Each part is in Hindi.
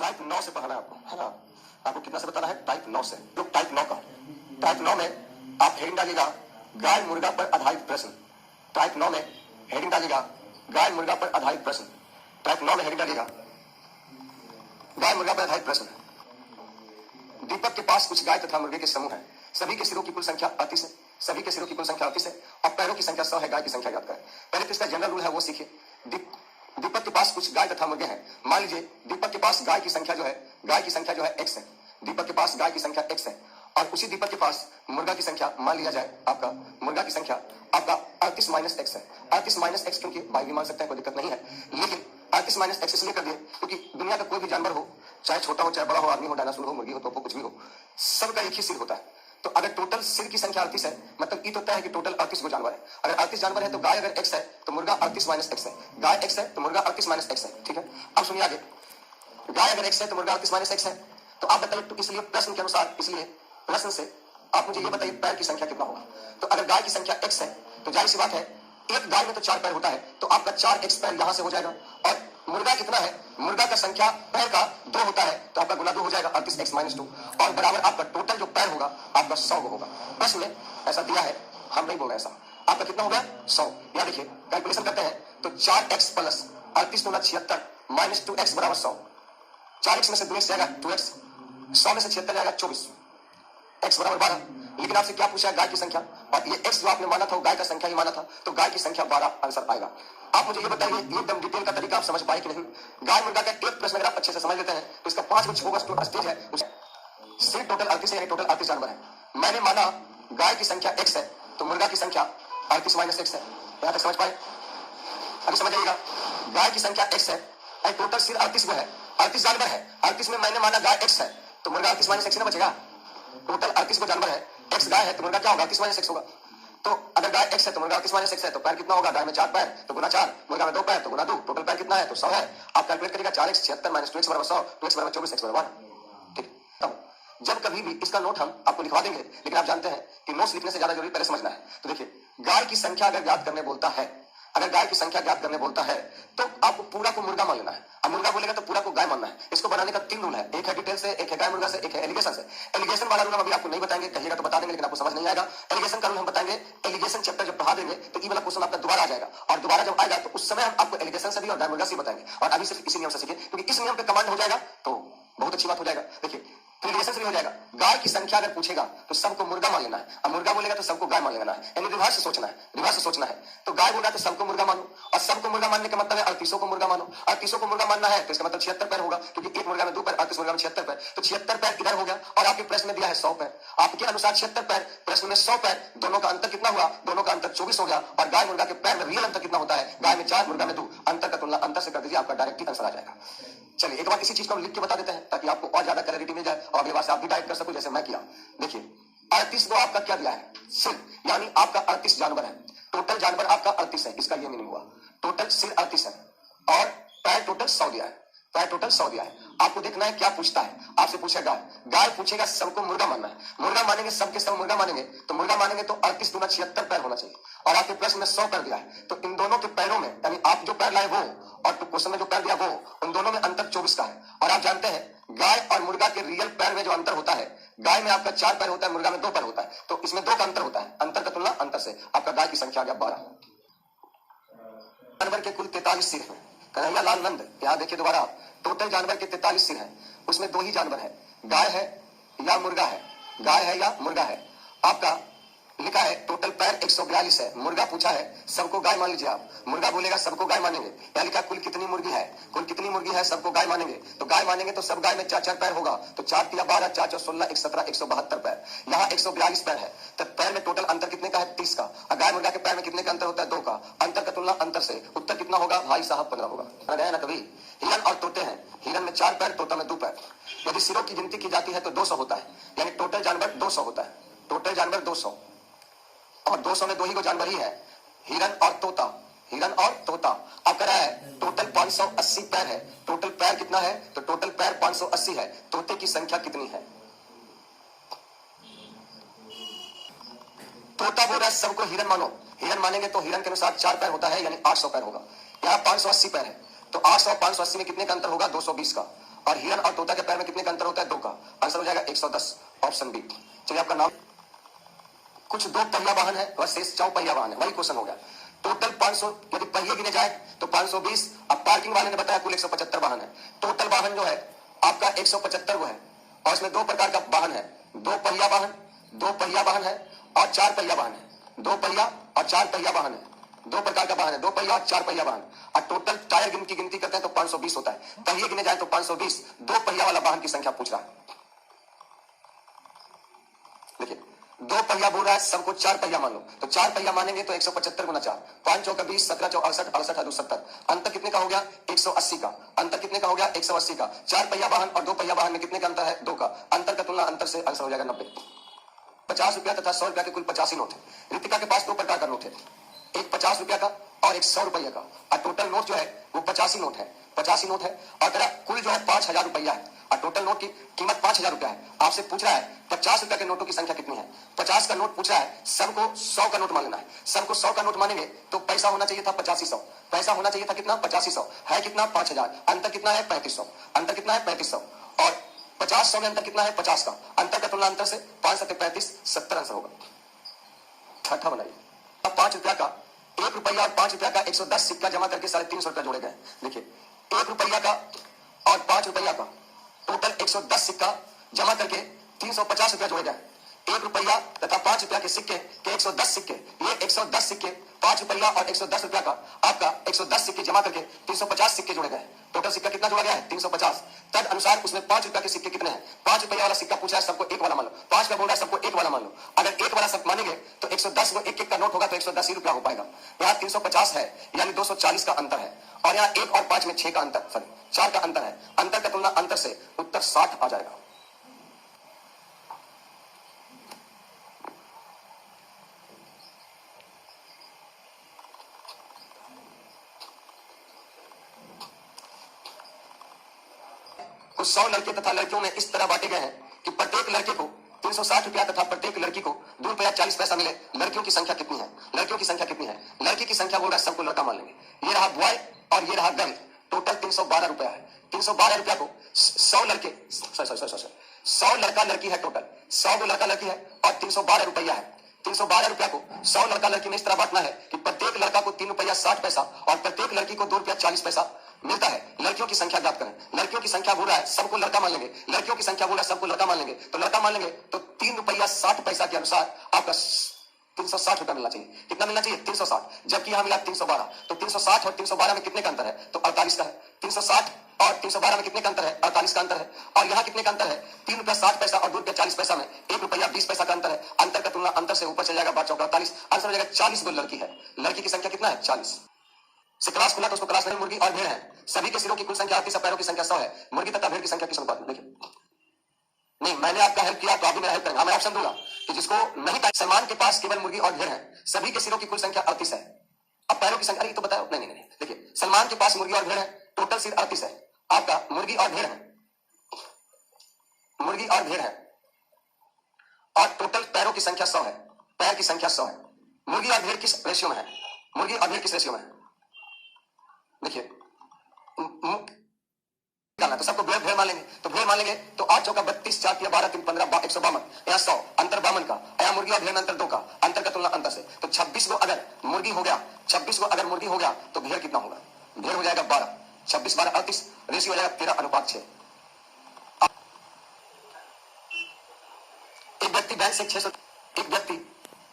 टाइप 9 से पढ़ना है आपको, है ना। आपको कितना से बताना है? टाइप 9 से। लोग टाइप 9 का, टाइप 9 में आप हेडिंग डालिएगा गाय मुर्गा पर आधारित प्रश्न। टाइप 9 में हेडिंग डालिएगा गाय मुर्गा पर आधारित प्रश्न। टाइप 9 में हेडिंग डालिएगा गाय मुर्गा पर आधारित प्रश्न। दीपक के पास कुछ गाय तथा मुर्गे के समूह है। सभी के सिरों की कुल संख्या 38 है। सभी के सिरों की कुल संख्या 38 है और पैरों की संख्या 100 है। गाय की संख्या याद करें। पहले तो इसका जनरल रूल है वो सीखिए। दीपक के पास कुछ गाय तथा मुर्गे हैं। मान लीजिए दीपक के पास गाय की संख्या जो है x है। दीपक के पास गाय की संख्या x है और उसी दीपक के पास मुर्गा की संख्या मान लिया जाए आपका मुर्गा की संख्या आपका 38 माइनस एक्स है। 38 माइनस एक्स क्योंकि बाई भी मान सकते हैं, कोई दिक्कत नहीं है, लेकिन 38 माइनस एक्स इसलिए कर दिए क्योंकि दुनिया का कोई भी जानवर हो, चाहे छोटा हो चाहे बड़ा हो, आदमी हो, डायनासोर हो, मुर्गी हो, टोपो, कुछ भी हो, सबका एक ही सिर होता है। तो अगर टोटल सिर की संख्या 38 है, मतलब ये तो तय है कि टोटल 38 को जानवर है। अगर 38 जानवर है तो गाय अगर x है तो मुर्गा 38 माइनस एक्स है। गाय x है तो मुर्गा 38 माइनस एक्स है। ठीक है, अब सुनिए आगे। गाय अगर x है तो मुर्गा 38 माइनस एक्स है। तो आप बताइए, तो इसलिए प्रश्न के अनुसार, इसलिए प्रश्न से आप मुझे ये बताइए पैर की संख्या कितना होगा। तो अगर गाय की संख्या x है तो जाहिर सी बात है एक गाय में तो 4 पैर होता है, तो आपका 4x पैर यहां से हो जाएगा। और मुर्गा कितना है? मुर्गा का संख्या पैर का 2 होता है, तो आपका गुना 2 हो जाएगा 38x माइनस 2 और बराबर आपका टोटल जो पैर होगा आपका 100 होगा। प्रश्न में ऐसा दिया है, हम नहीं बोल रहे ऐसा। आपका कितना हो गया? 100। यहाँ देखिए कैलकुलेशन करते हैं तो 4x प्लस 38 गुना 76 माइनस 2x बराबर 100। 4x में से 2x जाएगा 2x, 100 में से 76 जाएगा 24, x बराबर 12। लेकिन आपसे क्या पूछा है? गाय की संख्या, और ये x जो आपने माना था वो गाय का संख्या ही माना था, तो गाय की संख्या 12 आंसर आएगा। आप मुझे ये बताइए एकदम डिटेल का तरीका आप समझ पाए कि नहीं। गाय मुर्गा का एक प्रश्न अगर आप अच्छे से समझ लेते हैं तो इसका 5 कुछ होगा स्टेज है। सिर्फ टोटल 38 है, टोटल 38 जानवर है। मैंने माना गाय की संख्या x है तो मुर्गा की संख्या 38 माइनस एक्स है। यहां तक समझ पाए? अभी समझ जाइएगा, गाय की संख्या x है, टोटल सिर्फ 38 में है, 38 जानवर है। 38 में मैंने माना गाय x है तो मुर्गा 38 माइनस एक्स ना बचेगा। टोटल 38 को जानवर है, x गाय है तो मुर्गा क्या होगा? 38 माइनस एक्स होगा। तो अगर गाय x है तो मुर्गा 38 माइनस एक्स है, तो पैर कितना होगा? गाय में 4 पैर तो गुना 4, मुर्गा में 2 पैर तो गुना 2, टोटल पैर कितना है? तो 100 है। आप कैलकुलेट करिएगा 4x 76 माइनस 2x बराबर 100, 2x बराबर 24, x बराबर 1। ठीक, तब जब कभी भी इसका नोट हम आपको लिखवा देंगे, लेकिन आप जानते हैं कि नोट्स लिखने से ज्यादा जरूरी पहले समझना है। तो देखिए गाय की संख्या अगर ज्ञात करने बोलता है, अगर गाय की संख्या ज्ञात करने बोलता है तो आपको पूरा को मुर्गा मान लेना है। अब मुर्गा बोलेगा तो पूरा को गाय मानना है। इसको बनाने का 3 रूल है, एक है डिटेल से, एक है गाय मुर्गा से, एक है एलिगेशन से। एलिगेशन वाला रूल हम अभी आपको नहीं बताएंगे, कहिएगा तो बता देंगे लेकिन आपको समझ नहीं आएगा। एलिगेशन का रूल हम बताएंगे, एलिगेशन चैप्टर जब पढ़ा देंगे तो ये वाला क्वेश्चन आपका दोबारा आ जाएगा, और दोबारा जब आएगा तो उस समय हम आपको एलिगेशन से भी और गाय मुर्गा से बताएंगे। और अभी सिर्फ इसी नियम से सीखिए, क्योंकि इस नियम पे कमांड हो जाएगा तो बहुत अच्छी बात हो जाएगा। देखिए एलिगेशन से भी हो जाएगा। गाय की संख्या अगर पूछेगा तो सबको मुर्गा मान लेना है, और मुर्गा बोलेगा तो सबको गाय मान लेना है, यानी रिवर्स से सोचना है, रिवर्स से सोचना है। तो गाय बोला तो सबको मुर्गा मानो, और सबको मुर्गा मानने का मतलब है 38 को मुर्गा मानो। 38 को मुर्गा मानना है तो इसका मतलब 76 पैर होगा, क्योंकि एक मुर्गा में 2 पैर, 38 मुर्गा में 76 पैर, तो 76 पैर इधर हो गया। और आपके प्रश्न में दिया है 100 पैर, आपके अनुसार 76 पैर, प्रश्न में 100 पैर, दोनों का अंतर कितना हुआ? दोनों का अंतर 24 हो गया। और गाय मुर्गा के पैर में रियल अंतर कितना होता है? गाय में 4, मुर्गा में 2, अंतर का तुलना अंतर से कर दीजिए, आपका डायरेक्ट आंसर आ जाएगा। चलिए एक बार इसी चीज को हम लिख के बता देते हैं ताकि आपको और ज्यादा क्लैरिटी मिल जाए और अगली बार से आप भी टाइप कर सको जैसे मैं किया। देखिए 38 को आपका क्या दिया है? सिर, यानी आपका 38 जानवर है। टोटल जानवर आपका 38 है, इसका ये मीनिंग हुआ। टोटल सिर 38 है और पैर टोटल 100 दिया है, पैर टोटल 100 दिया है। आपको देखना है क्या पूछता है। आपसे पूछेगा गाय, पूछेगा सबको मुर्गा मानना है। मुर्गा मानेंगे, सबके सब मुर्गा मानेंगे, तो मुर्गा मानेंगे तो 38 गुना 76 पैर होना चाहिए। और आपके प्रश्न में 100 पैर दिया है, तो इन दोनों के पैरों में, यानी आप जो पैर लाए वो और क्वेश्चन में जो पैर दिया वो, उन दोनों में अंतर 24 का है। और आप जानते हैं गाय और मुर्गा के रियल पैर में जो अंतर होता है, गाय में आपका 4 पैर होता है, मुर्गा में 2 पैर होता है, तो इसमें 2 का अंतर होता है, अंतर का तुलना अंतर से। आपका गाय की संख्या आ गया 12। जानवर के कुल 43 सिर है। कन्हैया लाल नंद, यहाँ देखिए दोबारा, टोटल जानवर के 43 सिर हैं, उसमें 2 ही जानवर है, गाय है या मुर्गा है, गाय है या मुर्गा है। आपका लिखा है टोटल पैर 142 है, मुर्गा पूछा है सबको गाय मान लीजिए आप, मुर्गा बोलेगा सबको गाय मानेंगे। यहाँ लिखा कुल कितनी मुर्गी है, कुल कितनी मुर्गी है सबको गाय मानेंगे, तो गाय मानेंगे तो सब गाय में 4-4 पैर होगा, तो 4 तिया 12, 4 चौ 16, 1 17, 172 पैर। यहाँ 142 पैर है, तो पैर में टोटल अंतर कितने का है? 30 का। और गाय मुर्गा के पैर में कितने का अंतर होता है? 2 का। अंतर का तुलना अंतर से, उत्तर कितना होगा भाई साहब? 15 होगा। गया ना कभी? हिरन और तोते हैं, हिरन में 4 पैर, तोता में 2 पैर। यदि सिरों की गिनती की जाती है तो 200 होता है, यानी टोटल जानवर 200 होता है, टोटल जानवर 200, और 200 में 2 ही को जानवर ही है, हिरन और तोता, हिरन और तोता। अब कह रहा है टोटल 580 पैर है, टोटल पैर कितना है? तो टोटल पैर 580 है, तोते की संख्या कितनी है? तोता बोल रहा है सबको हिरन मानो, हिरन मानेंगे तो हिरन के अनुसार 4 पैर होता है, यानी 800 पैर होगा। यहाँ 580 पैर है, तो 800 और 580 में कितने का अंतर होगा? 220 का। और हिरन और तोता के पैर में कितने का अंतर होता है? 2 का। आंसर हो जाएगा 110, ऑप्शन बी। चलिए आपका नाम। कुछ 2 पहिया वाहन है और शेष 4 पहिया वाहन है, वही क्वेश्चन हो गया। टोटल 500 यदि पहिए गिने जाए तो 520। अब पार्किंग वाले ने बताया कुल 175 वाहन है। टोटल वाहन जो है आपका 175 वो है, और इसमें 2 प्रकार का वाहन है, 2 पहिया वाहन, 2 पहिया वाहन है और 4 पहिया वाहन है। 2 पहिया और 4 पहिया वाहन है, 2 प्रकार का वाहन है, 2 पहिया और 4 पहिया वाहन। और टोटल टायर की गिनती करते हैं तो 520 होता है। पहिए गिने जाए तो 520। 2 पहिया वाला वाहन की संख्या पूछ रहा है। देखिए 2 पहिया बोल रहा है, सबको 4 पहिया मान लो, तो 4 पहिया मानेंगे तो 175 गुना 4, 5 चौका 20, 17 चौ 68, 68 है 70। अंतर कितने का हो गया? 180 का। अंतर कितने का हो गया? 180 का। 4 पहिया वाहन और 2 पहिया वाहन में कितने का अंतर है? 2 का। अंतर का तुलना अंतर से, आंसर हो जाएगा 90। 50 रुपया तथा 100 रुपया के कुल 85 नोट है। रितिका के पास 2 प्रकार का नोट है, एक 50 रुपया का और एक 100 रुपया का। और टोटल नोट जो है वो 85 नोट है, 85 नोट है। और तेरा कुल जो है 5000 रुपया है और टोटल नोट की कीमत 5000 रुपया है। आपसे पूछ रहा है 50 रुपया के नोटों की संख्या कितनी है? 50 का नोट पूछ रहा है, सबको 100 का नोट मान लेना है। सबको 100 का नोट मानेंगे तो पैसा होना चाहिए था 8500, पैसा होना चाहिए था कितना? 8500 है कितना? 5000। अंतर कितना है? 3500। अंतर कितना है? 3500। और 50 100 में अंतर कितना है? 50 का। अंतर का तुलना अंतर से 5 7 35, 70 आंसर होगा। छठा बनाइए। 5 रुपया का, 1 रुपया और 5 रुपया का 110 सिक्का जमा करके 350 रुपया जोड़े गए। देखिए 1 रुपया का और 5 रुपया का टोटल 110 सिक्का जमा करके 350 रुपया जोड़े गए। 1 रुपया तथा 5 रुपया के सिक्के के 110 सिक्के, ये 110 सिक्के 5 रुपया और 110 रुपया का आपका 110 सिक्के जमा करके 350 सिक्के जोड़े गए। टोटल सिक्का कितना जोड़ा गया है? 350। तद अनुसार उसमें 5 रुपया के सिक्के कितने हैं? 5 रुपया वाला सिक्का पूछा है, सबको 1 वाला मान लो। 5 का बोल रहा है, सबको 1 वाला मान लो। अगर 1 वाला सब मानेंगे तो 110 को 1 1 का नोट होगा तो 110 ही रुपया हो पाएगा। यहाँ 350 है यानी 240 का अंतर है, और यहाँ 1 और 5 में 6 का अंतर, सॉरी 4 का अंतर है। अंतर का तुलना अंतर से उत्तर 60 आ जाएगा। कुछ 100 लड़के तथा लड़कियों में इस तरह बांटे गए हैं कि प्रत्येक लड़के को 360 रुपया तथा प्रत्येक लड़की को 2 रुपया 40 पैसा मिले। लड़कियों की संख्या कितनी है? लड़कियों की संख्या कितनी है? लड़की की संख्या बोल रहा है, सबको लड़का मान लेंगे। ये रहा बॉय और ये रहा गर्ल। टोटल 312 रुपया है। 312 रुपया को 100 लड़के, 100 लड़का लड़की है, टोटल 100 को लड़का लड़की है और 312 रुपया है। 312 रुपया को 100 लड़का लड़की में इस तरह बांटना है कि प्रत्येक लड़का को 3 रुपया 60 पैसा और प्रत्येक लड़की को 2 रुपया 40 पैसा मिलता है। लड़कियों की संख्या ज्ञात करें। लड़कियों की संख्या बोल रहा है, सबको लड़का मान लेंगे। लड़कियों की संख्या बोल रहा है, सबको लड़का मान लेंगे। तो लड़का मान लेंगे तो 3 रुपया 60 पैसा के अनुसार आपका 360 रुपया मिलना चाहिए। कितना मिलना चाहिए? 360। जबकि यहां मिला 312। तो 360 और 312 में कितने का अंतर है? तो 48 का है। 360 और 312 में कितने का अंतर है? 48 का अंतर है। और यहाँ कितने का अंतर है? 3 रुपया 60 पैसा और 2 रुपया 40 पैसा में 1 रुपया 20 पैसा का अंतर है। अंतर का तुलना अंतर से ऊपर चल जाएगा, 12 चौका 48। आंसर हो जाएगा 40 गो लड़की है। लड़की की संख्या कितना है? 40। से क्लास खुला तो उसको क्लास नहीं, मुर्गी और भेड़ है। सभी के सिरों की कुल संख्या 38 है, पैरों की संख्या 100 है। मुर्गी तथा भेड़ की संख्या किस अनुपात में? देखिए नहीं, मैंने आपका हेल्प किया तो आप भी मेरा हेल्प करेंगे। मैं ऑप्शन दूंगा कि जिसको नहीं पता, सलमान के पास केवल मुर्गी और भेड़ है। सभी के सिरों की कुल संख्या 38 है। अब पैरों की संख्या तो बताओ। नहीं नहीं नहीं, देखिए सलमान के पास मुर्गी और भेड़ है, टोटल सिर्फ 38 है। आपका मुर्गी और भेड़ है, मुर्गी और भेड़ है, और टोटल पैरों की संख्या 100 है। पैर की संख्या 100 है। मुर्गी और भेड़ किस रेशियो में है? मुर्गी और भेड़ किस रेशियो में है? देखिए तो सबको भेड़ भेड़ मान लेंगे, तो भेड़ मान लेंगे तो 8 चौका 32, 4 तिया 12, 3 15, 152। यहाँ 100 अंतर 52 का, यहाँ मुर्गी और भेड़ में अंतर 2 का। अंतर का तुलना अंतर से तो 26 को अगर मुर्गी हो गया, 26 को अगर मुर्गी हो गया तो भेड़ कितना होगा? भेड़ हो जाएगा 12। 26 12 38, रेशियो हो जाएगा 13:6। एक व्यक्ति बैंक से 600 एक व्यक्ति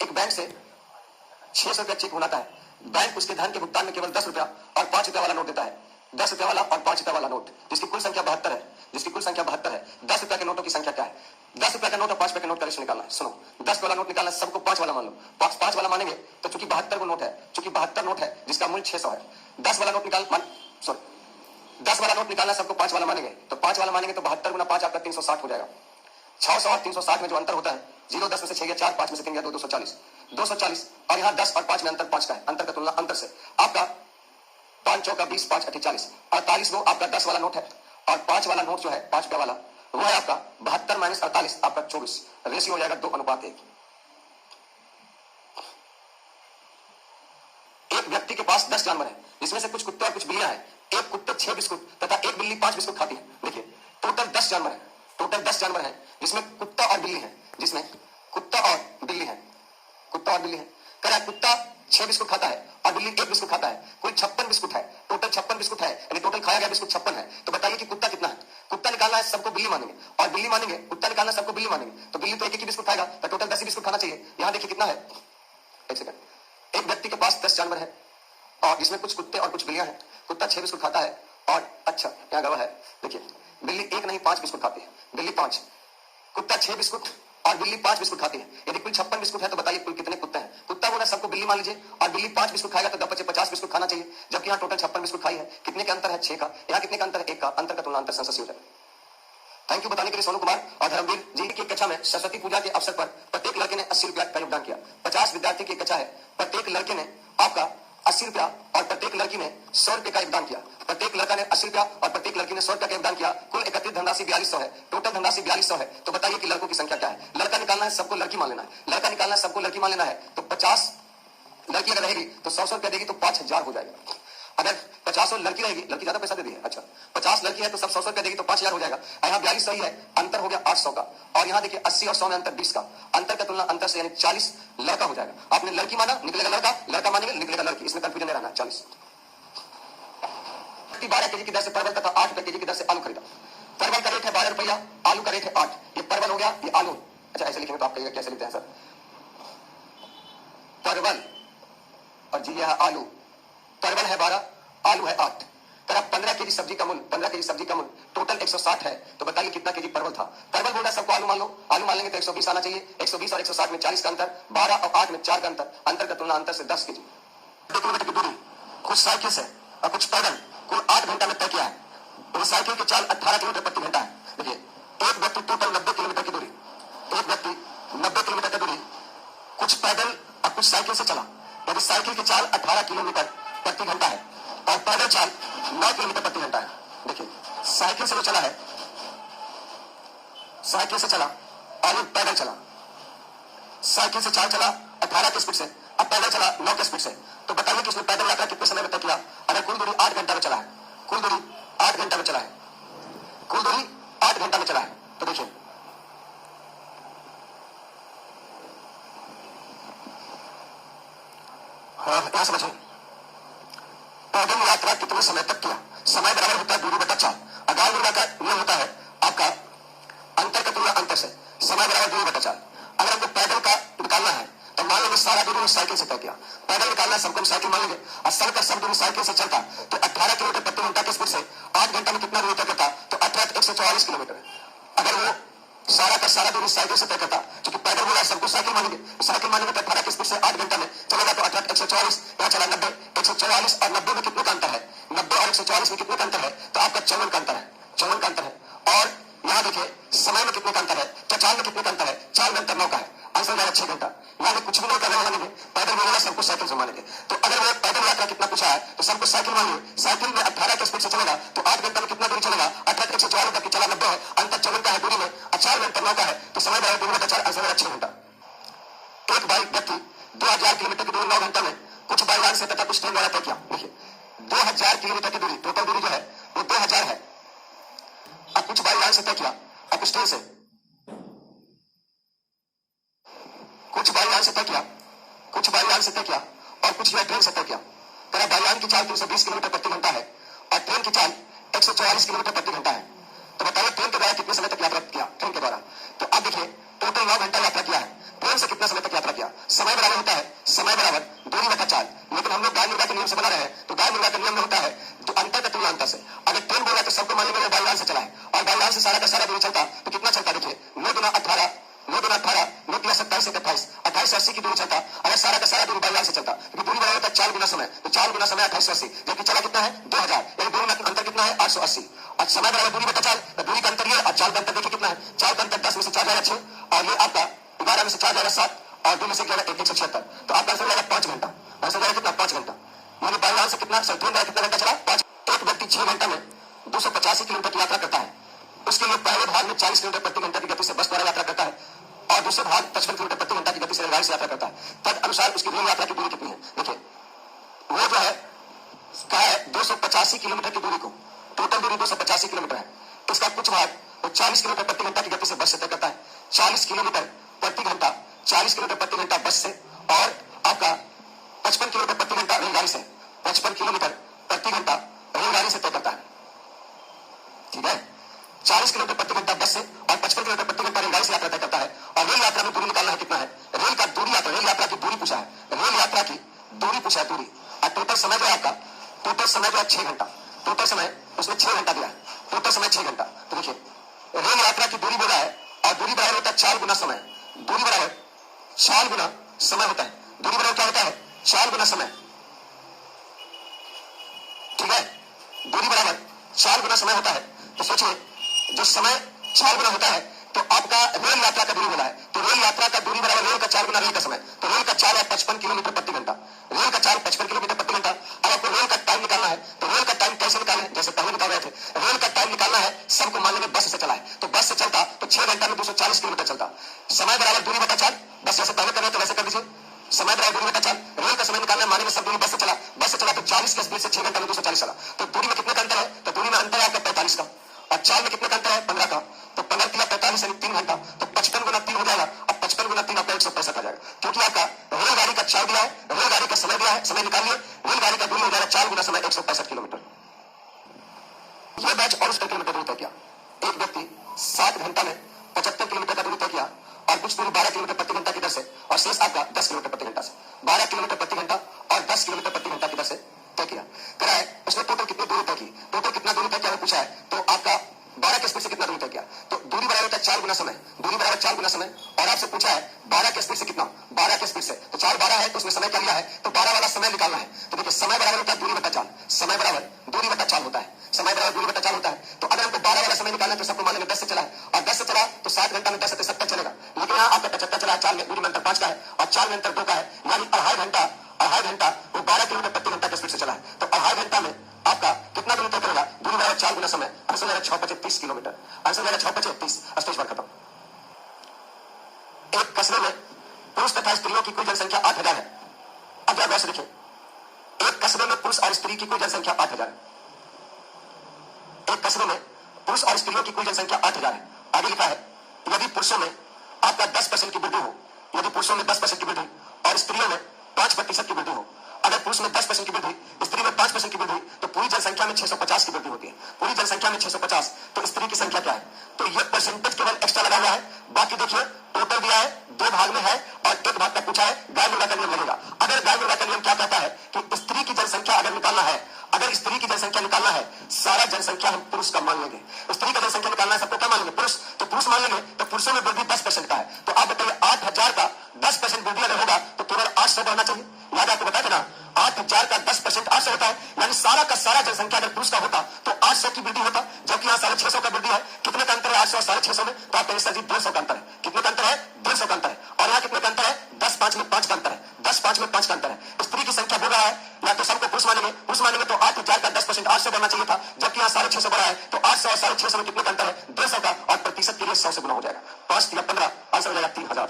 एक बैंक से 600 रुपया चेक बनाता है। बैंक उसके धन के भुगतान में केवल 10 रुपया और 5 रुपया वाला नोट देता है। 10 रुपया वाला और 5 रुपया वाला नोट, जिसकी कुल संख्या 72 है। जिसकी कुल संख्या 72 है। 10 रुपया के नोटों की संख्या क्या है? 10 रुपया का नोट और 5 रुपया के नोट का रेशियो निकालना है। सुनो, 10 वाला नोट निकालना, सबको 5 वाला मान लो। 5 वाला मानेंगे तो चूंकि 72 को नोट है, चूंकि 72 नोट है जिसका मूल्य 600 है। 10 वाला नोट निकाल मान सॉरी 10 वाला नोट निकालना, सबको 5 वाला मानेंगे तो 5 वाला मानेंगे तो 72 गुना 5 आपका 360 हो जाएगा। 600 और 360 में जो अंतर होता है, 0 10 में से 6 गया 4, 5 में से 3 गया 2, 240। 240 और यहाँ 10 और 5 में अंतर 5 का है। अंतर का तुलना अंतर से आपका 5 चौका 20, 5 अठी 40। 48 वो आपका 10 वाला नोट है और 5 वाला नोट जो है 5 रुपया वाला वो है आपका 72 माइनस 48 आपका 24। रेशियो हो जाएगा 2:1। एक व्यक्ति के पास 10 जानवर है, जिसमें से कुछ कुत्ते और कुछ बिल्लियां हैं। एक कुत्ते 6 बिस्कुट तथा एक बिल्ली 5 बिस्कुट खाती है। देखिए 10 जानवर है, टोटल 10 जानवर है, जिसमें कुत्ता और बिल्ली है, जिसमें कुत्ता और बिल्ली है, कुत्ता और बिल्ली है। कह रहा है कुत्ता 6 बिस्कुट खाता है और बिल्ली 1 बिस्कुट खाता है, कुल 56 बिस्कुट है, टोटल 56 बिस्कुट है, यानी टोटल खाया गया बिस्कुट 56 है। तो बताइए कि कुत्ता कितना है? कुत्ता निकालना है, सबको बिल्ली मानेंगे, और बिल्ली मानेंगे, कुत्ता निकालना सबको बिल्ली मानेंगे, तो बिल्ली तो एक ही बिस्कुट खाएगा, तो टोटल 10 ही बिस्कुट खाना चाहिए। यहां देखिए कितना है, एक सेकंड, एक व्यक्ति के पास 10 जानवर है और जिसमें कुछ कुत्ते और कुछ बिल्लियां हैं। कुत्ता 6 बिस्कुट खाता है और अच्छा यहाँ गवा है, देखिए बिल्ली 1 नहीं 5 बिस्कुट खाती है, बिल्ली 5, कुत्ता 6 बिस्कुट और बिल्ली 5 बिस्कुट खाती है, यदि कुल 56 बिस्कुट है तो बताइए कुल कितने कुत्ते हैं? कुत्ता बोला सबको बिल्ली मान लीजिए, और बिल्ली 5 बिस्कुट खाएगा तो 50 बिस्कुट खाना चाहिए, जबकि यहाँ टोटल 56 बिस्कुट खाई है। कितने का अंतर है? 6 का। यहाँ कितने का अंतर है? 1 का। अंतर का तुलना अंतर संशय हो जाए। थैंक यू बताने के लिए सोनू कुमार और धर्मवीर जी की कक्षा में सरस्वती पूजा के अवसर पर प्रत्येक लड़के ने 80 रुपया का योगदान किया। 50 विद्यार्थी की कक्षा है, प्रत्येक लड़के ने आपका 80 रुपया और प्रत्येक लड़की ने 100 रुपये का योगदान किया। प्रत्येक लड़का ने 80 रुपया और प्रत्येक लड़की ने 100 रुपया का योगदान किया। कुल एकत्रित धनराशि 4200 है, टोटल धनराशि 4200 है। तो बताइए कि लड़कों की संख्या क्या है? लड़का निकालना है, सबको लड़की मान लेना है, लड़का निकालना है, सबको लड़की मान लेना है। तो 50 लड़की अगर रहेगी तो 100 रुपया देगी तो 5000 हो जाएगा। अगर 50 लड़की रहेगी, लड़की ज्यादा पैसा दे दी है, अच्छा 50 लड़की है तो सब 100 रुपया देगी तो 5000 हो जाएगा। यहाँ 42 सही है, अंतर हो गया 800 का, और यहाँ देखिए 80 और 100 में अंतर 20 का, अंतर का तुलना अंतर से यानी 40 लड़का हो जाएगा। आपने लड़की माना, निकलेगा लड़का, लड़का मानेंगे निकलेगा लड़की, इसमें कंफ्यूजन नहीं रहना। 40 12 केजी की दर से परवल तथा 8 रुपए केजी की दर से आलू खरीदा। परवल का रेट है 12 रुपया, आलू का रेट है 8। ये परवल हो गया, ये आलू। अच्छा ऐसे लिखेंगे तो आप कहिएगा कैसे लिखते हैं सर? परवल और जी यह आलू, परवल है 12, आलू है 8। तरफ 15 केजी सब्जी का मूल्य, 15 केजी सब्जी का मूल्य टोटल 160 है। तो बताइए कितना केजी परवल था? परवल बोला सबको आलू मान लो, आलू मान लेंगे तो 120 आना चाहिए। 120 और 160 में 40 का अंतर, 12 और 8 में 4 का अंतर, अंतर का तुलना अंतर से 10 केजी। किलोमीटर की दूरी कुछ साइकिल से और कुछ पैदल कुल 8 घंटा में तय किया है। तो साइकिल की चाल 18 किलोमीटर प्रति घंटा है। देखिए एक व्यक्ति टोटल 90 किलोमीटर की दूरी, एक व्यक्ति 90 किलोमीटर की दूरी कुछ पैदल और कुछ साइकिल से चला। यदि साइकिल की चाल 18 किलोमीटर प्रति घंटा है और पैदल चाल 9 किलोमीटर प्रति घंटा है। देखिए साइकिल से जो चला है, साइकिल से चला और वो पैदल चला, साइकिल से चाल चला 18 की स्पीड से, अब पैदल चला 9 की स्पीड से। तो बताइए कि उसने पैदल यात्रा कितने समय में तय किया? अगर कुल दूरी 8 घंटा में चला है, कुल दूरी 8 घंटा में चला है, कुल दूरी 8 घंटा में चला है। तो देखिए यहां समझिए पैदल यात्रा कितने समय तक किया? समय बराबर होता है दूरी बटा चाल। अगाल मुर्गा का नियम होता है आपका अंतर का तुलना अंतर से, समय बराबर दूरी बटा चाल। अगर हमको पैदल का निकालना है तो मान लो सारा दूरी साइकिल से तय किया, पैदल निकालना है सबको साइकिल मान लेंगे, और सब का सब दूरी साइकिल से चलता तो 18 किलोमीटर प्रति घंटा की स्पीड से 8 घंटा में कितना दूरी तय करता? तो 18 144 किलोमीटर। अगर वो सारा का सारा दूरी साइकिल से तय करता, क्योंकि पैदल बोला सबको साइकिल मानेंगे, साइकिल मानेंगे तो 18 की स्पीड से 8 घंटा में चलेगा तो 18 144, यहाँ चला 90, 144 और 90 में कितने का अंतर है? 90 और 144 में कितने का अंतर है? तो आपका 54 का अंतर है, 54 का अंतर है। और यहाँ देखिए समय में कितने का अंतर है? तो चाल में कितने का अंतर है? 4 घंटा 9 का है, आंसर जाएगा 6 घंटा। यानी कुछ भी नहीं करने मानेंगे, पैदल बोलेगा सबको साइकिल से मानेंगे। तो अगर वो पैदल यात्रा कितना पूछा है तो सबको साइकिल मानिए, साइकिल में 18 की स्पीड से चलेगा तो 8 घंटा में कितना दूरी चलेगा? 18 144 तक चला 90 है, अंतर 54 का है दूरी में, 4 घंटा 9 का है, तो समय बराबर दूरी बटा 4, आंसर जाएगा 6 घंटा। एक बाइक व्यक्ति 2000 किलोमीटर की दूरी 9 घंटा में कुछ बाई लाइन से तथा कुछ ट्रेन द्वारा तय किया। देखिए 2000 किलोमीटर की दूरी, टोटल दूरी जो है वो 2000 है, अब कुछ बाई लाइन से तय किया और कुछ ट्रेन से, कुछ बाई लाइन से तय किया, कुछ बाई लाइन से तय किया और कुछ ट्रेन से तय किया। तेरा बाई लाइन की चाल 320 किलोमीटर प्रति घंटा है और ट्रेन की चाल 144 किलोमीटर प्रति घंटा है। तो बताइए ट्रेन के द्वारा कितने समय तक यात्रा किया? ट्रेन के द्वारा तो अब देखिए टोटल 9 घंटा यात्रा किया है, ट्रेन से कितना समय तक यात्रा किया? समय बराबर होता है समय बराबर दूरी बटा चाल, लेकिन हम लोग गाय मुर्गा के नियम से बना रहे हैं, तो गाय मुर्गा के नियम में होता है जो अंतर का तुलना अंतर से। अगर ट्रेन बोला तो सबको मानेंगे बाई लाइन से चला है और बाई लाइन से सारा का सारा दूरी चलता तो कितना चलता? देखिए 9 गुना 18, 9 गुना 18, 9 गुना 27 से 28, 28 से 80 की दूरी चलता। अगर सारा का सारा दूरी बाई लाइन से चलता तो दूरी बराबर होता है 4 गुना समय, तो 4 गुना समय 28 से 80, जबकि चला कितना है? 2000, यानी दूरी में अंतर कितना है? 880। और समय बराबर दूरी बटा चाल, तो दूरी का अंतर ये और चाल का अंतर देखिए कितना है? चाल का अंतर 10 में से 4 जाएगा 6 और ये आपका 12 में से 4 जाएगा 7 और 2 में से 176, तो आपका आंसर जाएगा 5 घंटा। आंसर जाएगा कितना? 5 घंटा। यानी बाई लाइन से कितना ट्रेन द्वारा कितना घंटा चला? 5। एक व्यक्ति 6 घंटा में 285 किलोमीटर की यात्रा करता है, उसके लिए पहले भाग में 40 किलोमीटर प्रति घंटा की गति से बस द्वारा यात्रा करता है और दूसरे भाग 55 किलोमीटर प्रति घंटा की गति से रेलगाड़ी से यात्रा करता है। तद अनुसार उसकी रेल यात्रा की दूरी कितनी है? देखिए वो जो है क्या है 285 किलोमीटर की दूरी को, टोटल दूरी 285 किलोमीटर है, इसका कुछ भाग वो 40 किलोमीटर प्रति घंटा की गति से बस से तय करता है। 40 किलोमीटर प्रति घंटा 40 किलोमीटर प्रति घंटा बस से और आपका 55 किलोमीटर प्रति घंटा रेलगाड़ी से 55 किलोमीटर प्रति घंटा रेलगाड़ी से तय करता है। ठीक है, 40 किलोमीटर प्रति घंटा बस से और 55 किलोमीटर प्रति घंटा रेलगाड़ी से यात्रा तय करता है। और रेल यात्रा में दूरी निकालना है कितना है, रेल का दूरी यात्रा, रेल यात्रा की दूरी पूछा है, रेल यात्रा की दूरी पूछा है, दूरी। और टोटल समय जो है आपका, टोटल समय जो है 6 घंटा, टोटल समय उसने 6 घंटा दिया है, टोटल समय 6 घंटा। तो देखिए रेल यात्रा की दूरी बोला है और दूरी बराबर होता है 4 गुना समय, दूरी बराबर 4 गुना समय होता है, दूरी बराबर क्या होता है 4 गुना समय। ठीक है, दूरी बराबर 4 गुना समय होता है। तो सोचिए जो समय 4 गुना होता है तो आपका रेल यात्रा का दूरी बोला है, तो रेल यात्रा का दूरी बराबर रेल का 4 गुना रेल का समय, तो रेल का 4 है 55 किलोमीटर प्रति घंटा, रेल का 4 55 किलोमीटर प्रति घंटा। अब आपको रेल का टाइम निकालना है, तो रेल का टाइम कैसे निकालें, जैसे पहले बता रहे थे, रेल का टाइम निकालना है, सबको मान लेंगे बस से चला है, तो बस से चलता तो 6 घंटा में 240 किलोमीटर चलता, समय बराबर दूरी बटा 4, बस जैसे पहले कर रहे थे वैसे कर दीजिए, समय बराबर दूरी बटा 4, रेल का समय निकालना है, मानेंगे सब दूरी बस से चला, बस से चला तो 40 के स्पीड से 6 घंटा में 240 चला, तो दूरी में कितने का अंतर है, तो दूरी में अंतर है आपका 45 का, और 4 में कितने का अंतर है 15 का, तो 15 3 45 यानी 3 घंटा, तो 55 गुना 3 हो जाएगा। अब 55 गुना 3 आपका 165 आ जाएगा, क्योंकि आपका रेलगाड़ी का 4 दिया है, रेलगाड़ी का समय दिया है, समय निकालिए, रेलगाड़ी का दूरी हो जाएगा 4 गुना समय 165 किलोमीटर। यह बैच और उसका किलोमीटर दूरी तय किया, एक व्यक्ति 7 घंटा में 75 किलोमीटर का दूरी तय किया और कुछ दूरी 12 किलोमीटर प्रति घंटा की दर से, और शेष आपका 10 किलोमीटर प्रति घंटा से, 12 किलोमीटर प्रति घंटा और 10 किलोमीटर प्रति घंटा की दर से तय किया। करा है उसने टोटल कितनी दूरी तय की, टोटल कितना दूरी तय किया पूछा है, तो आपका 12 के स्पीड से कितना दूरी तय किया, तो दूरी बराबर होता है 4 गुना समय, दूरी बराबर 4 गुना समय, और आपसे पूछा है 12 के स्पीड से कितना, 12 के स्पीड से, तो 4 12 है तो उसमें समय क्या लिया है, तो 12 वाला समय निकालना है। तो देखिए समय बराबर होता है दूरी बटा 4, समय बराबर दूरी बटा 4 होता है, समय बराबर दूरी बटा 4 होता है। तो अगर हमको 12 वाला समय निकालना है तो सबको मान लेंगे 10 से चला है, और 10 से चला तो 7 घंटा में 10 से 70 चलेगा, लेकिन यहाँ आपका 75 चला है, 4 में दूरी में अंतर 5 का है और 4 में अंतर 2 का है, यानी अढ़ाई घंटा वो 12 किलोमीटर प्रति घंटा के स्पीड से चला है। तो अढ़ाई घंटा में आपका कितना दूरी तय करेगा, दूरी बराबर 4 गुना समय, आंसर जाएगा 6 5 30 किलोमीटर, आंसर जाएगा 6 5 30। स्टेज पर खत्म। एक कस्बे में पुरुष तथा स्त्रियों की कुल जनसंख्या 8000 है। अब आप वैसे देखिए, एक कस्बे में पुरुष और स्त्री की कुल जनसंख्या 8000 है, एक कस्बे में पुरुष और स्त्रियों की कुल जनसंख्या 8000 है। आगे लिखा है यदि पुरुषों में आपका 10% की वृद्धि हो, यदि पुरुषों में 10% की वृद्धि और स्त्रियों में 5% की वृद्धि हो, अगर पुरुष में 10% की वृद्धि, स्त्री में 5% की वृद्धि, तो पूरी जनसंख्या में 650 की वृद्धि होती है, पूरी जनसंख्या में 650, तो स्त्री की संख्या क्या है, तो ये परसेंटेज केवल एक्स्ट्रा लगा हुआ है, बाकी देखिए टोटल दिया है 2 भाग में है और 1 भाग का पूछा है, गाय मुर्गा का नियम लगेगा। अगर गाय मुर्गा का नियम क्या कहता है कि स्त्री की जनसंख्या अगर निकालना है, अगर स्त्री की जनसंख्या निकालना है, सारा जनसंख्या हम पुरुष का मान लेंगे, स्त्री का जनसंख्या निकालना है सबको क्या मान लेंगे, पुरुष, तो पुरुष मान लेंगे, तो पुरुषों में वृद्धि 10% का है, तो आप बताइए 8000 का 10% वृद्धि अगर होगा तो केवल 800 बढ़ना चाहिए, याद आपको बताया था ना, 8000 का 10% 800 होता है, यानी सारा का सारा जनसंख्या अगर पुरुष का होता तो 800 की वृद्धि होता, जबकि यहाँ 650 का वृद्धि है। कितने का अंतर है 800 और 650 में, तो आप कहेंगे सर जी 150 का अंतर है, कितने का अंतर है 150 का अंतर है, और यहाँ कितने का अंतर है 10 5 में 5 का अंतर है, 10 5 में 5 का अंतर है। स्त्री की संख्या बढ़ रहा है, या तो सबको पुरुष मानेंगे, पुरुष मानेंगे तो 8000 का 10% 800 बढ़ना चाहिए था, जबकि यहाँ 650 बढ़ा है, तो 800 और 650 में कितने का अंतर है 150 का, और प्रतिशत के लिए 100 से गुना हो जाएगा, 5 या 15, आंसर हो जाएगा 3000।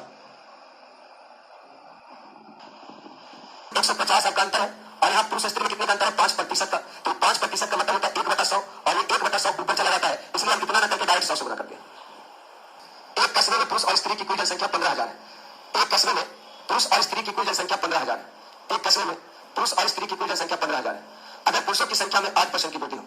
150 आपका अंतर है, और यहाँ पुरुष स्त्री में कितने का अंतर है 5% का, तो 5% का मतलब होता है 1/100, और ये 1/100 ऊपर चला जाता है, इसलिए हम कितना ना करके डायरेक्ट 100 से गुना कर दिया। एक कस्बे में पुरुष और स्त्री की कुल जनसंख्या 15000 है, एक कस्बे में पुरुष और स्त्री की कुल जनसंख्या 15000 है, एक कस्बे में पुरुष और स्त्री की कुल जनसंख्या 15000 है। अगर पुरुषों की संख्या में 8% की वृद्धि हो,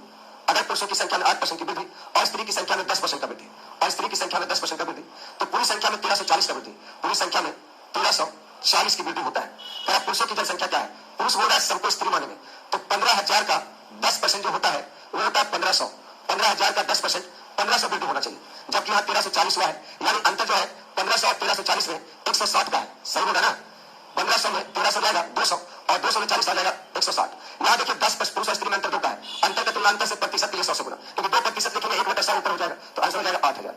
अगर पुरुषों की संख्या में 8% की वृद्धि और स्त्री की संख्या में 10% का वृद्धि, और स्त्री की संख्या में 10% का वृद्धि, तो पूरी संख्या में 1340 का वृद्धि, पूरी संख्या में 1340 की वृद्धि होता है। तो पुरुषों की जनसंख्या क्या है, पुरुष बोल रहा है सबको स्त्री मानेंगे, तो 15000 का 10% जो होता है वो होता है 1500, 15000 का 10% 1500 वृद्धि होना चाहिए, जबकि यहाँ 1340 हुआ है, यानी अंतर जो है 1500 और 1340 में 160 का है, सही होगा ना, 1500 में 1300 जाएगा 200 और 200 में 40 आ जाएगा 160। यहाँ देखिए 10 पुरुष और स्त्री में अंतर 2 का है, अंतर का तुलना अंतर से प्रतिशत के लिए 100 से गुना, क्योंकि 2% लिखेंगे 1/100 ऊपर हो जाएगा, तो आंसर हो जाएगा 8000।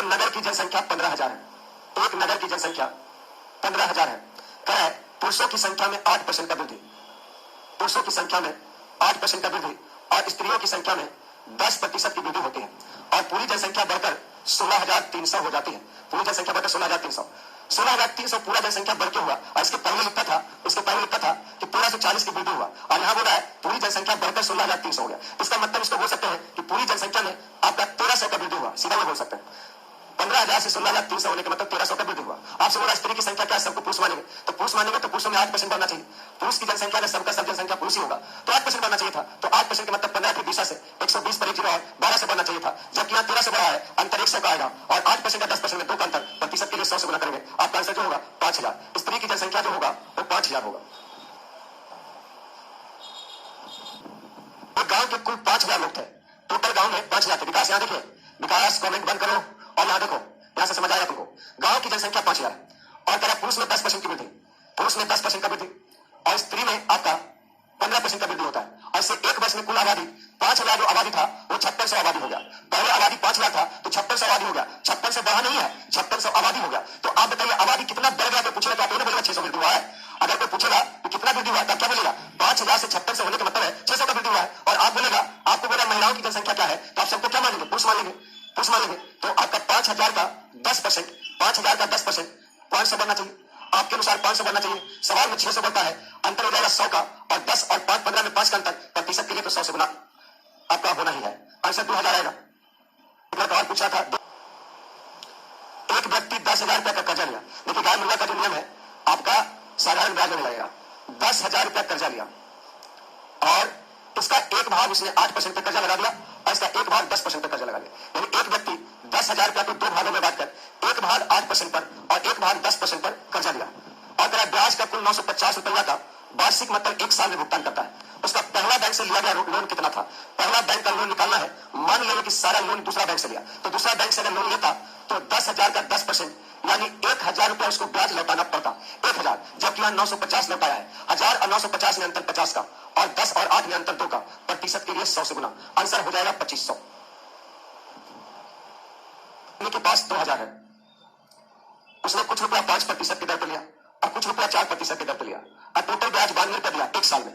नगर की जनसंख्या 15000 है, एक नगर की जनसंख्या 15000 है, कह रहा है पुरुषों की संख्या में 8% का वृद्धि, पुरुषों की संख्या में 8% का वृद्धि और स्त्रियों की संख्या में 10% की वृद्धि होती है, और पूरी जनसंख्या बढ़कर 16300 हो जाती है, पूरी जनसंख्या बढ़कर 16300 पूरा जनसंख्या बढ़ के हुआ, और इसके पहले लिखा था कि 1340 की वृद्धि हुआ, और यहाँ बोला है पूरी जनसंख्या बढ़कर 16300 हो गया। इसका मतलब इसको बोल सकते हैं कि पूरी जनसंख्या में होगा, सीधा ये बोल सकते हैं। 15,000 से 16,300 होने का मतलब 1,300 का वृद्धि हुआ। आपसे बोला स्त्री की संख्या क्या है, सबको पुरुष मानेंगे, तो पुरुष मानेंगे तो पुरुषों में 8% बढ़ना चाहिए। पुरुष की जनसंख्या में सबका सब जनसंख्या पुरुष ही होगा, तो 8% बढ़ना चाहिए था। तो 8% का मतलब 15 की दिशा से 120 पर 1 जीरो है, 12 से बढ़ना चाहिए था, जबकि यहाँ 13 से बढ़ा है, अंतर 100 का आएगा। और 8% का 10% में 2 का अंतर, प्रतिशत के लिए 100 से गुना करेंगे, आपका आंसर जो होगा 5,000। स्त्री की जनसंख्या जो होगा वो 5,000 होगा। गांव के कुल 5,000 लोग थे, टोटल गांव में 5,000 थे। विकास यहाँ देखिए, विकास कमेंट बंद करो और यहाँ देखो, यहाँ से समझ आएगा तुमको। गांव की जनसंख्या 5,000 और कह पुरुष में 10% की वृद्धि, पुरुष में 10% का वृद्धि और स्त्री में आपका 15% का वृद्धि होता है। और इससे एक वर्ष में कुल आबादी 5,000 जो आबादी था वो 5600 आबादी हो गया। पहले आबादी 5,000 था तो 5600 आबादी हो गया, 56 से बढ़ा नहीं है, 5600 आबादी हो गया। तो आप बताइए आबादी कितना बढ़ गया, तो पूछेगा क्या बोलेगा 600 वृद्धि हुआ है। अगर कोई पूछेगा कि कितना वृद्धि हुआ तब क्या बोलेगा, 5,000 से 5600 होने का मतलब है 600 का वृद्धि हुआ है। और आप बोलेगा, आपको बोला महिलाओं की जनसंख्या क्या है, तो आप सबको क्या मानेंगे, पुरुष मानेंगे, पुरुष मानेंगे। तो आपका 5,000 का 10%, 5,000 का 10% 500 बढ़ना चाहिए। आपके अनुसार 500 बढ़ना चाहिए, सवाल में 600 बढ़ता है, अंतर हो जाएगा 100 का, और 10 और 5 15 में 5 का अंतर, प्रतिशत के लिए तो 100 से गुना आपका होना ही है। आंसर 2,000 आएगा। और पूछा था, एक व्यक्ति 10,000 रुपया का कर्जा लिया। देखिए गाय मुर्गा का जो नियम है, आपका साधारण ब्याज में लगेगा। 10,000 रुपया कर्जा लिया और इसका एक भाग उसने 8% पे कर्जा लगा दिया और इसका एक भाग 10% पे कर्जा लगा दिया। यानी एक व्यक्ति 10,000 रुपया को 2 भागों में बांटकर एक भाग 8% पर और एक भाग 10% पर कर्जा लिया और तेरा ब्याज का कुल 950 रुपया का वार्षिक मतलब 1 साल में भुगतान करता है। उसका पहला बैंक से लिया गया लोन कितना था, पहला बैंक का लोन निकालना है। मान लेंगे कि सारा लोन दूसरा बैंक से लिया, तो दूसरा बैंक से अगर लोन लेता तो 10,000 का 10% यानी 1,000 रुपया उसको ब्याज लौटाना पड़ता, 1,000, जबकि यहाँ 950 लौटाया है। 1000 और 950 में अंतर 50 का और 10 और 8 में अंतर 2 का, प्रतिशत के लिए 100 से गुना, आंसर हो जाएगा 2500। के पास 2,000 है, उसने कुछ रुपया 5% की दर पर लिया और कुछ रुपया 4% की दर पर लिया और टोटल ब्याज 92 रुपया दिया 1 साल में।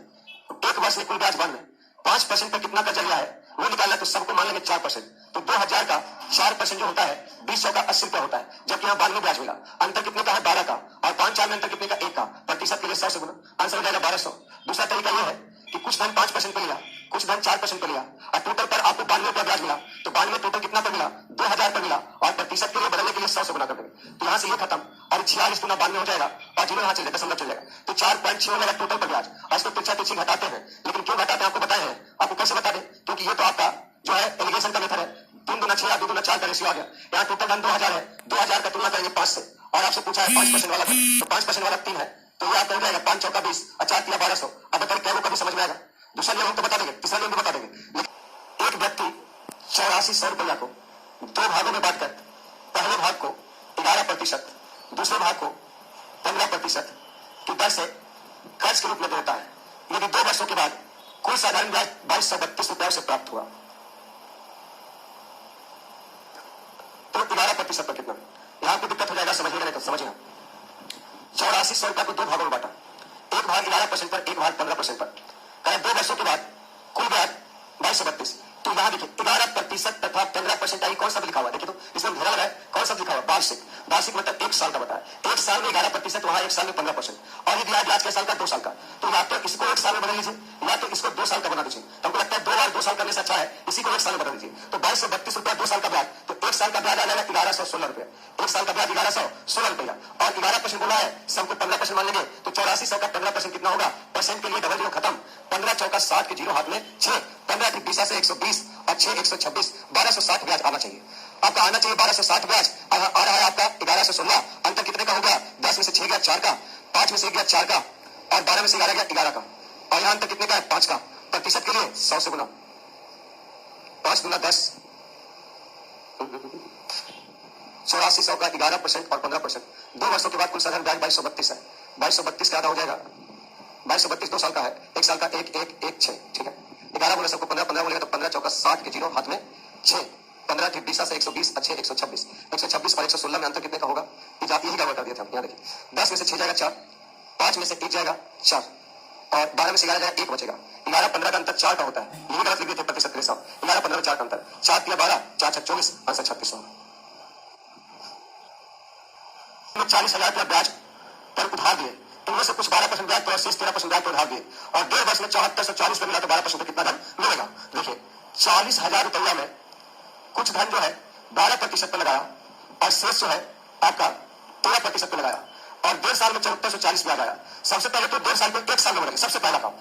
एक वर्ष में कुल ब्याज 92, 5% पर कितना कर्जा लिया है वो निकालना, तो सबको मान लेंगे 4%, तो 2,000 का 4% जो होता है 20 का 80 रुपया होता है, जबकि यहाँ 92 ब्याज मिला। अंतर कितने का है 12 का और 5-4 में अंतर कितने का 1 का, प्रतिशत के लिए 100 से गुना, आंसर हो जाएगा 1200। दूसरा तरीका यह है कि कुछ धन 5% पे लिया, कुछ धन 4% पे लिया और टोटल पर आपको 92 रुपया ब्याज मिला, तो 92 टोटल कितना पर मिला 2,000 पर मिला और प्रतिशत के लिए बदलने के लिए 100 से गुना कर देंगे, तो यहाँ से ये खत्म और 46 गुना 92 हो जाएगा और जीरो यहाँ चले दशमलव चल जाएगा, तो 4.6 हो जाएगा टोटल पर ब्याज। और इसको तिरछा तिरछी घटाते हैं, लेकिन क्यों घटाते हैं आपको बताए हैं, आपको कैसे बता दें, क्योंकि ये तो आपका जो है एलिगेशन का मेथड है, 3 गुना 6 2 गुना 4 का रेशियो आ गया। यहाँ टोटल धन 2,000 है, 2,000 का तुलना करेंगे 5 से और आपसे पूछा है 5% वाला धन, तो 5% वाला 3 है, तो ये आपका हो जाएगा 5 चौका 20 और 4 तिया 1200। अब बताइए क्या कभी समझ में आएगा। दूसरा नियम हम तो बता देंगे, तीसरा नियम भी बता देंगे। एक व्यक्ति 8400 रुपया को 2 भागों में बांटकर पहले भाग को 11%, दूसरे भाग को 15% की दर से कर्ज के रूप में देता है। यदि 2 वर्षों के बाद कुल साधारण ब्याज 2232 रुपया से प्राप्त हुआ, तो 11% पर कितना, यहां पर दिक्कत हो जाएगा, समझिएगा नहीं तो समझिए। 8400 रुपया को 2 भागों में बांटा, एक भाग 11% पर, एक भाग 15% पर, 2 वर्षों के बाद कुल ब्याज 2232, तो यहां देखिए 11% तथा 15% कौन सा लिखा हुआ, देखिए तो इसमें घेरा लगा है, कौन सा लिखा हुआ वार्षिक, वार्षिक मतलब 1 साल का बताया, 1 साल में 11%, वहां 1 साल में 15%, और यदि ब्याज के साल का 2 साल का, तो या तो इसको 1 साल में बदल लीजिए या तो इसको 2 साल का बना दीजिए। हमको लगता है 2 बार 2 साल करने से अच्छा है इसी को 1 साल में बदल दीजिए, तो 2232 रुपया 2 साल का ब्याज, तो 1 साल का ब्याज आ जाएगा 1116 रुपया, 1 साल का ब्याज 1116 रुपया और 11% बोला है, सबको 15% मान लेंगे, तो 8400 का 15% कितना होगा, परसेंट के लिए डबल जीरो खत्म, 15 चौका 60 के जीरो हाथ में 6, 15 की दिशा से 120 और 6 126, 1260 ब्याज आना चाहिए, आपका आना चाहिए 1260 ब्याज। आ रहा है आपका 1116, अंतर कितने का हो गया, 10 में से 6 गया 4 का, 5 में से 1 गया 4 का और 12 में से 11 गया 11 का, और यहाँ अंतर कितने का है 5 का, प्रतिशत के लिए 100 से गुना, 5 गुना 10, 8400 का 11% और 15%, 2 वर्षों के बाद कुल साधारण ब्याज 2232 है, 2232 का आधा हो जाएगा, 2232 2 साल का है, 1 साल का 1 1 1 6, ठीक है, 11 बोले सबको 15 15 बोलेगा तो 15 चौका 60 के जीरो हाथ में 6, 15 की दिशा से 120 और 6 126, 126 और 116 में अंतर कितने का होगा, यही गड़बड़ कर दिया था। यहाँ देखिए 10 में से 6 जाएगा 4, 5 में से 1 जाएगा 4 और 12 में से 11 जाएगा 1 बचेगा, 11 15 का अंतर 4 का होता है, यही गलत लिख दिए थे प्रतिशत के हिसाब, 11 15 में 4 का अंतर, 4 तिया 12 4 6 24, आंसर 3600। 40,000 रुपया ब्याज पर उधार दिए, इनमें से कुछ 12% ब्याज पर और शेष 13% ब्याज पर उधार दिए और 1.5 वर्ष में 7440 रुपये मिला, तो 12% कितना धन मिलेगा। देखिए 40,000 रुपया में कुछ धन जो है 12% पे लगाया और शेष जो है आपका 13% पे लगाया और 1.5 साल में 7440 ब्याज आया। सबसे पहले तो 1.5 साल को 1 साल में बढ़ेगा, सबसे पहला काम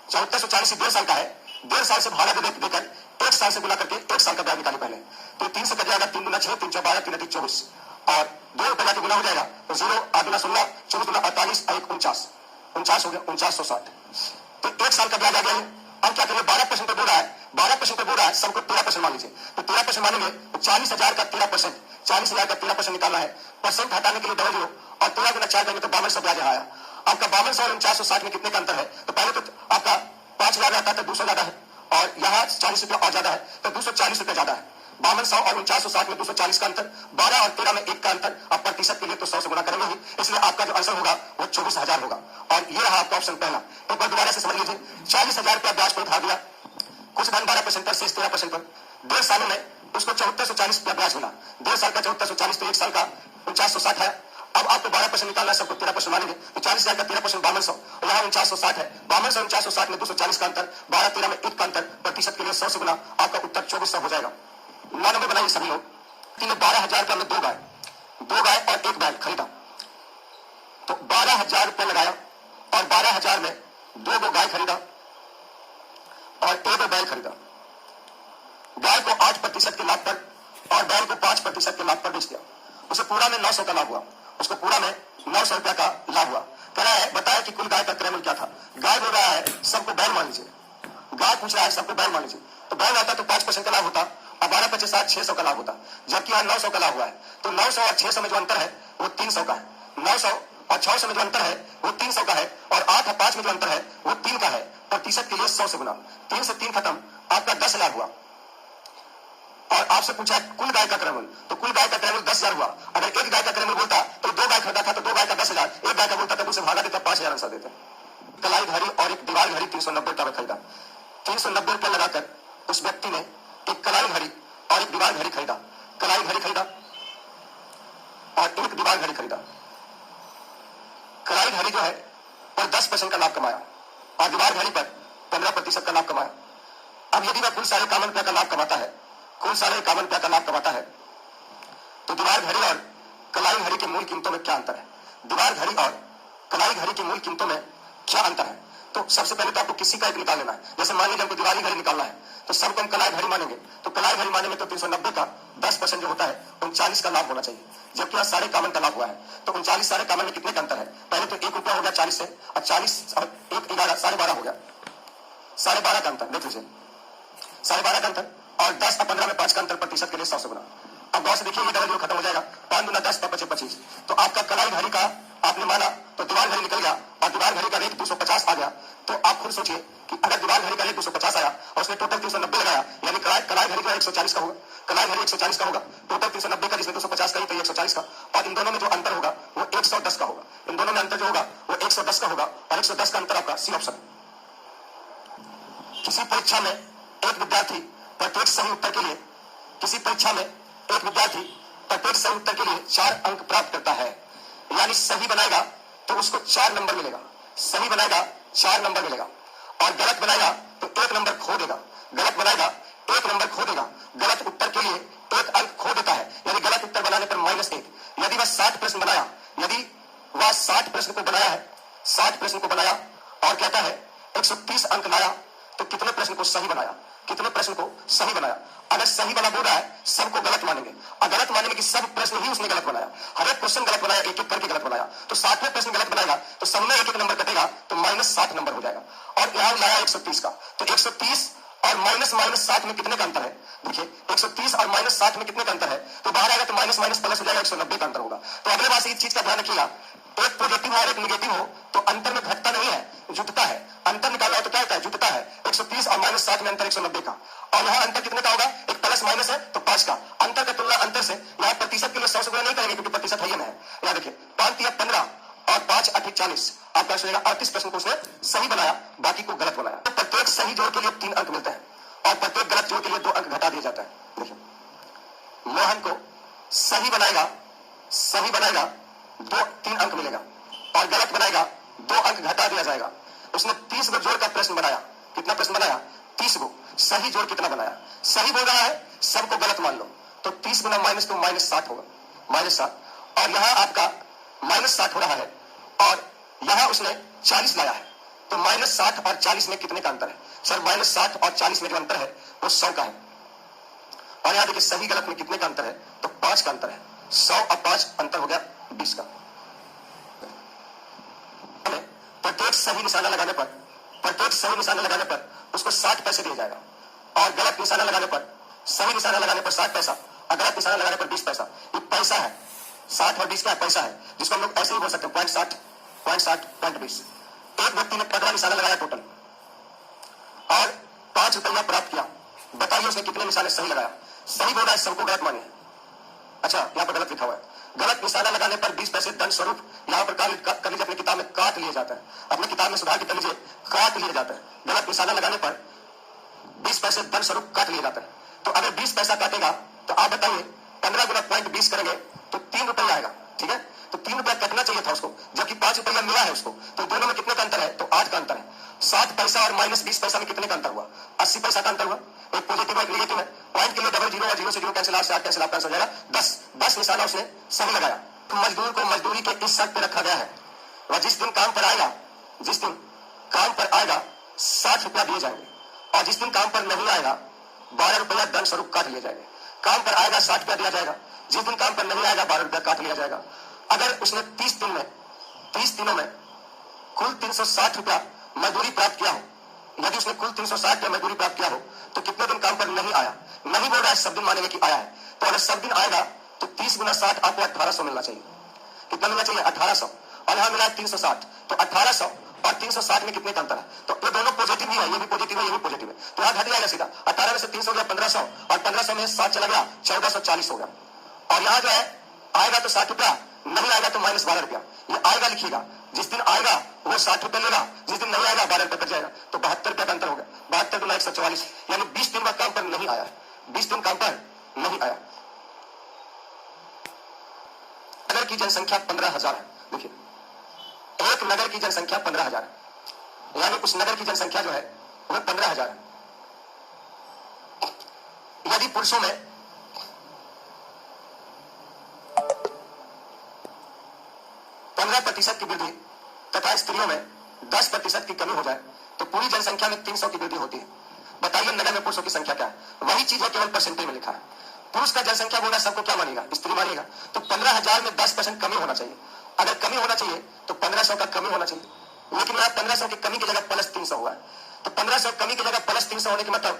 7440 1.5 साल का है, 1.5 साल से भाड़ा देकर 1 साल से गुना करके 1 साल का ब्याज निकाले पहले। तो 3 से कट जाएगा, 3 गुना 6, 3 12, 3 अधिक 24 और 2 रुपए जाके गुना हो जाएगा तो 0 8 गुना 16, 24 गुना 48 और 49 हो गया 4960। तो 1 साल का ब्याज आ गया है। अब क्या करिए, 12% पे बोल रहा है, 12% पे बोल रहा है, सबको 13% मान लीजिए। तो 13% मानेंगे तो 40,000 का 13%, 40,000 का 13% निकालना है। परसेंट हटाने के लिए डबल 0 और 13 गुना 4 करेंगे तो 5200 ब्याज आया। आपका 5200 और 4960 में कितने का अंतर है? तो पहले तो आपका 5000 आता था, 200 ज्यादा है और यहाँ 40 रुपया और ज्यादा है तो 240 रुपया ज्यादा है। 5200 और 4960 में 240 का अंतर, 12 और 13 में 1 का अंतर। अब प्रतिशत के लिए तो 100 से गुना करेंगे ही, इसलिए आपका जो आंसर होगा वो 24,000 होगा। और ये रहा आपका ऑप्शन पहला। एक बार दोबारा से समझ लीजिए, 40,000 रुपया ब्याज को उठा दिया, कुछ धन 12% पर, शेष 13% पर। 1.5 सालों में उसको 7440 रुपया ब्याज मिला। 1.5 साल का 7440 तो 1 साल का 4960 है। अब आपको 12% निकालना है, सबको 13% मानेंगे तो 40,000 का 13% 5200 और यहाँ 4960 है। 5200 4960 में 240 का अंतर, 12 13 में 1 का अंतर, प्रतिशत के लिए 100 से गुना, आपका उत्तर 2400 हो जाएगा। 9 नंबर बनाइए सभी लोग। 12,000 रुपया में 2 गाय और 1 बैल खरीदा तो 12,000 रुपया लगाया और 12,000 में 2 गाय खरीदा और 1 बैल खरीदा। गाय को 8% के लाभ पर और बैल को 5% के लाभ पर बेच दिया। उसे पूरा में 900 का लाभ हुआ, उसको पूरा में 900 रुपया का लाभ हुआ। कह रहा है बताया कि कुल गाय का क्रय मूल्य क्या था। गाय बोल रहा है सबको बैल मान लीजिए, गाय पूछ रहा है सबको बैल मान लीजिए। तो बैल आता तो 5% का लाभ होता और 12 600 का लाभ होता, जबकि यहाँ 900 का लाभ हुआ है। तो 900 और 600 में जो अंतर है वो 300 का है। 900 और 600 में जो अंतर है वो 300 का है और 8 और 5 में जो अंतर है वो 3 का है। प्रतिशत के लिए 100 से गुना, 3 से 3 खत्म, आपका 10,000 हुआ। और आपसे पूछा कुल गाय का क्रय मूल्य, तो कुल गाय का क्रय मूल्य 10,000 हुआ। अगर एक गाय का क्रय मूल्य बोलता तो 2 गाय खरीदा था तो 2 गाय का 10,000, एक गाय का बोलता तो उसे भागा देता 5,000 आंसर देते। कलाई घड़ी और एक दीवार घड़ी 390 रुपया में खरीदा। 390 रुपया लगाकर उस व्यक्ति ने एक कलाई घड़ी और एक दीवार घड़ी खरीदा। कलाई घड़ी खरीदा और एक दीवार घड़ी खरीदा। कलाई घड़ी जो है पर 10% का लाभ कमाया और दीवार घड़ी पर 15% का लाभ कमाया। अब यदि वह कुल साढ़े 51 रुपया का लाभ कमाता है, कुल साढ़े 51 रुपया का लाभ कमाता है, तो दीवार घड़ी और कलाई घड़ी के मूल कीमतों में क्या अंतर है? दीवार घड़ी और कलाई घड़ी की मूल कीमतों में क्या अंतर है? तो सबसे पहले तो आपको किसी का एक निकाल लेना है। जैसे मान लीजिए हमको दीवारी घड़ी निकालना है तो सबको हम कलाई घड़ी मानेंगे, तो कलाई घड़ी मानेंगे तो 390 का 10% जो होता है 39 का लाभ होना चाहिए, जबकि यहाँ 51.5 का लाभ हुआ है। तो 39 51 में कितने का अंतर है? पहले तो 1 रुपया हो गया 40 से और 40 और 1 11 12.5 हो गया, 12.5 का अंतर देख लीजिए, 12.5 का अंतर और 10 और 15 में 5 का अंतर, प्रतिशत के लिए 100 से गुना। अब गौर से देखिए ये डबल जीरो खत्म हो जाएगा, 5 गुना 10 पर 25। तो आपका कलाई घड़ी का आपने माना तो दीवार घड़ी निकल गया और दीवार घड़ी का रेट 250 आ गया। तो आप खुद सोचिए कि अगर दीवार घड़ी का रेट 250 आया और उसने टोटल 390 लगाया, यानी कलाई घड़ी का 140 का होगा, कलाई घड़ी 140 का होगा, टोटल 390 का जिसमें 250 का ही तो 140 का, और इन दोनों में जो अंतर होगा वो 110 का होगा। इन दोनों में अंतर जो होगा वो 110 का होगा और 110 का अंतर आपका सी ऑप्शन। किसी परीक्षा में एक विद्यार्थी प्रत्येक सही उत्तर के लिए किसी परीक्षा में एक विद्यार्थी प्रत्येक सही उत्तर के लिए 4 अंक प्राप्त करता है, यानी सही बनाएगा तो उसको 4 नंबर मिलेगा, सही बनाएगा 4 नंबर मिलेगा और गलत बनाएगा तो 1 नंबर खो देगा, गलत बनाएगा 1 नंबर खो देगा, गलत उत्तर के लिए 1 अंक खो देता है, यानी गलत उत्तर बनाने पर -1। यदि वह 60 प्रश्न बनाया, यदि वह 60 प्रश्न को बनाया है, 60 प्रश्न को बनाया और कहता है 130 अंक लाया, तो कितने प्रश्न को सही बनाया, कितने प्रश्न को सही बनाया? अगर सही वाला बोल रहा है सबको गलत मानेंगे और गलत मानेंगे कि सब प्रश्न ही उसने गलत बनाया, हर एक क्वेश्चन गलत बनाया, एक एक करके गलत बनाया, तो 60वें प्रश्न गलत बनाएगा तो सब में 1-1 नंबर कटेगा तो -60 नंबर हो जाएगा। और यहां लाया 130 का, तो 130 और -60 में कितने का अंतर है? देखिए 130 और -60 में कितने का अंतर है? तो बाहर आएगा तो माइनस प्लस हो जाएगा, 190 का अंतर होगा। तो अगले बार से इस चीज का ध्यान रखिएगा, एक पॉजिटिव और एक नेगेटिव हो तो अंतर में घटता नहीं है, जुटता है। अंतर निकालना है तो क्या होता है? जुटता है। 130 और -60 में अंतर 190 का, और यहाँ अंतर कितने का होगा? एक प्लस माइनस है तो 5 का। अंतर का तुलना अंतर से यहाँ प्रतिशत के लिए 100 से गुणा नहीं करेंगे क्योंकि प्रतिशत है है। यहाँ देखिए 5 या 15 और 5 8 40, आपका 38 प्रश्न को उसने सही बनाया, बाकी को गलत बनाया। तो प्रत्येक सही जोड़ के लिए 3 अंक मिलते हैं और प्रत्येक गलत जोड़ के लिए 2 अंक घटा दिया जाता है। देखिए मोहन को सही बनाएगा 3 अंक मिलेगा और गलत बनाएगा 2 अंक घटा दिया जाएगा। उसने 30 गो जोड़ का प्रश्न बनाया, कितना प्रश्न बनाया? 30 गो। सही जोड़ कितना बनाया? सही बोल रहा है सबको गलत मान लो, तो 30 गुना -2 -60 होगा, -60। और यहाँ आपका -60 हो रहा है और यहाँ उसने 40 लाया है, तो -60 और 40 में कितने का अंतर है? सर -60 और 40 में जो अंतर है वो 100 का है। और यहाँ देखिए सही गलत में कितने का अंतर है? तो 5 का अंतर है। 100 और 5 अंतर हो गया 20 का। प्रत्येक सही निशाना लगाने पर उसको 60 पैसे दिया जाएगा और गलत निशाना लगाने पर, सही निशाना लगाने पर 60 पैसा और गलत निशाना लगाने पर 20 पैसा। ये पैसा है, 60 और 20 का पैसा है, जिसको हम लोग ऐसे ही बोल सकते हैं 0.60, 0.20। एक व्यक्ति ने 15 निशाना लगाया टोटल और 5 रुपया प्राप्त किया। बताइए उसने कितने निशाने सही लगाया? सही बोला है, सबको गलत माने। अच्छा, यहाँ पर गलत लिखा हुआ है। गलत निशाना लगाने पर 20 पैसे दंड स्वरूप यहाँ पर कर लीजिए, अपनी किताब में काट लिए जाता है, अपनी किताब में सुधार के कर लीजिए, काट लिए जाता है। गलत निशाना लगाने पर 20 पैसे दंड स्वरूप काट लिए जाता है। तो अगर 20 पैसा काटेगा तो आप बताइए 15 गुना 0.20 करेंगे तो 3 रुपया आएगा, ठीक है? तो 3 रुपया कटना चाहिए था उसको, जबकि 5 रुपया मिला है उसको। तो दोनों में कितने का अंतर है? तो 8 का अंतर है। 60 पैसा और -20 पैसा में कितने का अंतर हुआ? 80 पैसा का अंतर हुआ। एक पॉजिटिव है, एक नेगेटिव है। पॉइंट के लिए डबल जीरो और जीरो से जीरो कैंसिल, 8 से 8 कैंसिल, आपका आंसर हो जाएगा 10 निशाना उसने सही लगाया। तो मजदूर को मजदूरी के इस शर्त पे रखा गया है, वह जिस दिन काम पर आएगा 60 रुपया दिए जाएंगे और जिस दिन काम पर नहीं आएगा 12 रुपया दंड स्वरूप काट लिए जाएंगे। काम पर आएगा 60 रुपया दिया जाएगा, जिस दिन काम पर नहीं आएगा 12 रुपया काट लिया जाएगा। अगर उसने 30 दिनों में कुल 360 रुपया मजदूरी प्राप्त किया हो, यदि उसने कुल 360 रुपया मजदूरी प्राप्त किया हो तो कितने दिन काम पर नहीं आया? नहीं बोल रहा है, सब दिन मानेंगे कि आया है। तो अगर सब दिन आएगा तो 30 गुना 60 आपको 1800 मिलना चाहिए। कितना मिलना चाहिए? 1800। और यहाँ मिला है 360, तो 1800 और 360 में कितने का अंतर है? तो ये दोनों पॉजिटिव ही है, ये भी पॉजिटिव है, ये भी पॉजिटिव है। तो यहाँ घट जाएगा सीधा, 18 में से 300 हो गया 1500 और 1500 में 7 चला गया 1440 हो गया। और यहाँ जो है आएगा तो 60 रुपया, नहीं आएगा तो -12 रुपया। ये आएगा लिखिएगा, जिस दिन आएगा वो 60 रुपया लेगा, जिस दिन नहीं आएगा 12 रुपया कट जाएगा। तो 72 रुपया का अंतर हो गया। 72 गुना 144, यानी 20 दिन का काम पर नहीं आया है, 20 दिन काम पर नहीं आया। नगर की जनसंख्या 15,000 है। देखिए, एक नगर की जनसंख्या 15,000 है, यानी उस नगर की जनसंख्या जो है वह 15,000 है। यदि पुरुषों में 15% की वृद्धि तथा स्त्रियों में 10% की कमी हो जाए तो पूरी जनसंख्या में 300 की वृद्धि होती है। बताइए नगर में पुरुषों की संख्या क्या है? वही चीज है, केवल परसेंटेज में लिखा है। पुरुष का जनसंख्या बोला, सबको क्या मानेगा? स्त्री मानेगा। तो 15,000 में 10% कमी होना चाहिए। अगर कमी होना चाहिए तो 1500 का कमी होना चाहिए, लेकिन यहाँ 1500 की कमी की जगह +300 हुआ है। तो 1500 कमी की जगह +300 होने की मतलब